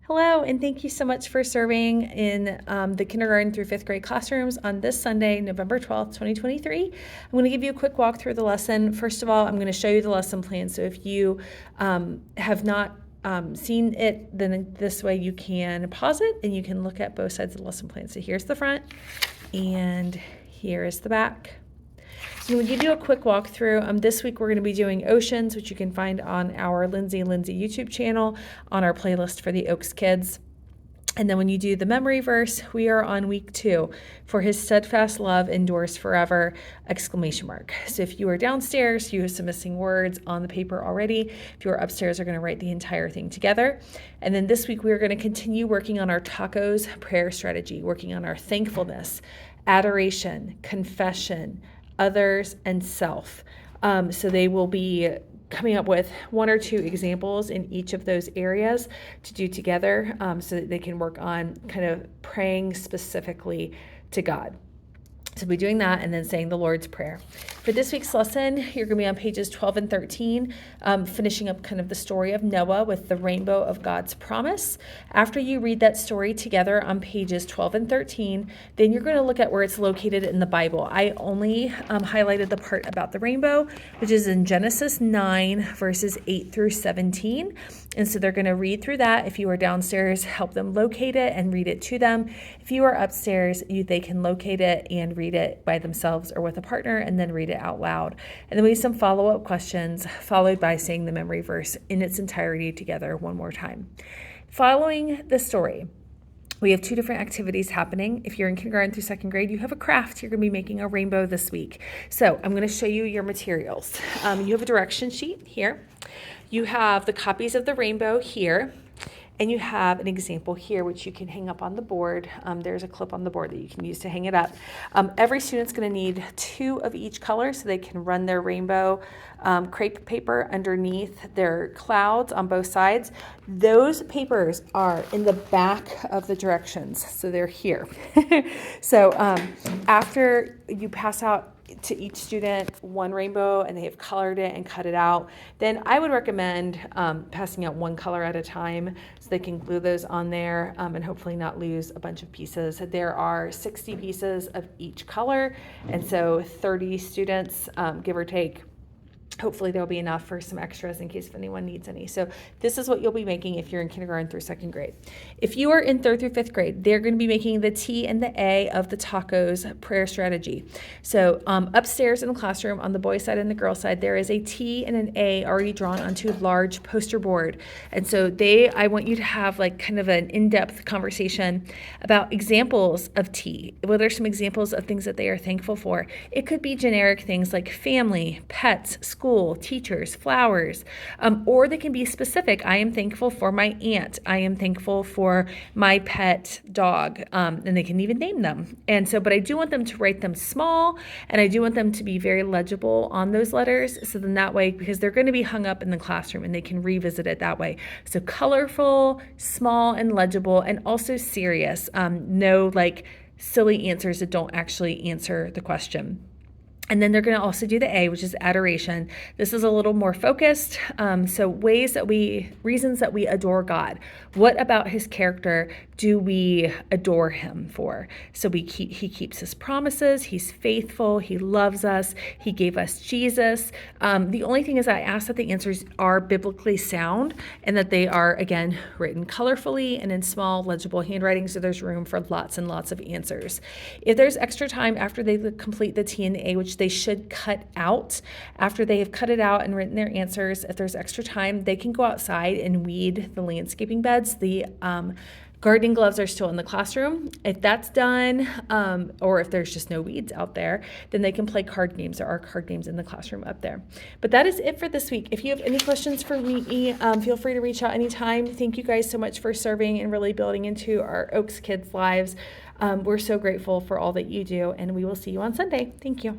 Hello, and thank you so much for serving in the kindergarten through 5th grade classrooms on this Sunday, November 12th, 2023. I'm going to give you a quick walk through the lesson. First of all, I'm going to show you the lesson plan. So if you have not seen it, then this way you can pause it and you can look at both sides of the lesson plan. So here's the front and here is the back. So I'm going to give you a quick walkthrough. This week we're going to be doing Oceans, which you can find on our Lindsay YouTube channel on our playlist for the Oaks Kids. And then when you do the memory verse, we are on week 2 for his steadfast love endures forever, ! So if you are downstairs, you have some missing words on the paper already. If you are upstairs, you're going to write the entire thing together. And then this week, we are going to continue working on our tacos prayer strategy, working on our thankfulness, adoration, confession, others, and self. So they will be coming up with 1 or 2 examples in each of those areas to do together so that they can work on kind of praying specifically to God. So we'll be doing that and then saying the Lord's Prayer. For this week's lesson, you're going to be on pages 12 and 13, finishing up kind of the story of Noah with the rainbow of God's promise. After you read that story together on pages 12 and 13, then you're going to look at where it's located in the Bible. I only highlighted the part about the rainbow, which is in Genesis 9, verses 8 through 17. And so they're going to read through that. If you are downstairs, help them locate it and read it to them. If you are upstairs, they can locate it and read it by themselves or with a partner and then read it out loud. And then we have some follow-up questions followed by saying the memory verse in its entirety together one more time. Following the story, we have 2 different activities happening. If you're in kindergarten through 2nd grade, you have a craft. You're going to be making a rainbow this week. So I'm going to show you your materials. You have a direction sheet here. You have the copies of the rainbow here. And you have an example here, which you can hang up on the board. There's a clip on the board that you can use to hang it up. Every student's going to need 2 of each color so they can run their rainbow crepe paper underneath their clouds on both sides. Those papers are in the back of the directions, so they're here. So after you pass out to each student 1 rainbow and they have colored it and cut it out, then I would recommend passing out 1 color at a time so they can glue those on there and hopefully not lose a bunch of pieces. There are 60 pieces of each color, and so 30 students, give or take. Hopefully there'll be enough for some extras in case if anyone needs any. So this is what you'll be making if you're in kindergarten through 2nd grade. If you are in 3rd through 5th grade, they're going to be making the T and the A of the tacos prayer strategy. So upstairs in the classroom on the boys' side and the girls' side, there is a T and an A already drawn onto a large poster board. And so I want you to have like kind of an in-depth conversation about examples of T. What are some examples of things that they are thankful for? It could be generic things like family, pets, school, teachers, flowers, or they can be specific. I am thankful for my aunt. I am thankful for my pet dog, and they can even name them. And so, but I do want them to write them small, and I do want them to be very legible on those letters. So then that way, because they're going to be hung up in the classroom and they can revisit it that way. So colorful, small, and legible, and also serious. No like silly answers that don't actually answer the question. And then they're going to also do the A, which is adoration. This is a little more focused. So reasons that we adore God. What about his character do we adore him for? So he keeps his promises. He's faithful. He loves us. He gave us Jesus. The only thing is I ask that the answers are biblically sound and that they are, again, written colorfully and in small, legible handwriting. So there's room for lots and lots of answers. If there's extra time after they complete the T and the A, which they should cut out. After they have cut it out and written their answers, if there's extra time, they can go outside and weed the landscaping beds. The gardening gloves are still in the classroom. If that's done, or if there's just no weeds out there, then they can play card games. There are card games in the classroom up there. But that is it for this week. If you have any questions for me, feel free to reach out anytime. Thank you guys so much for serving and really building into our Oaks kids' lives. We're so grateful for all that you do, and we will see you on Sunday. Thank you.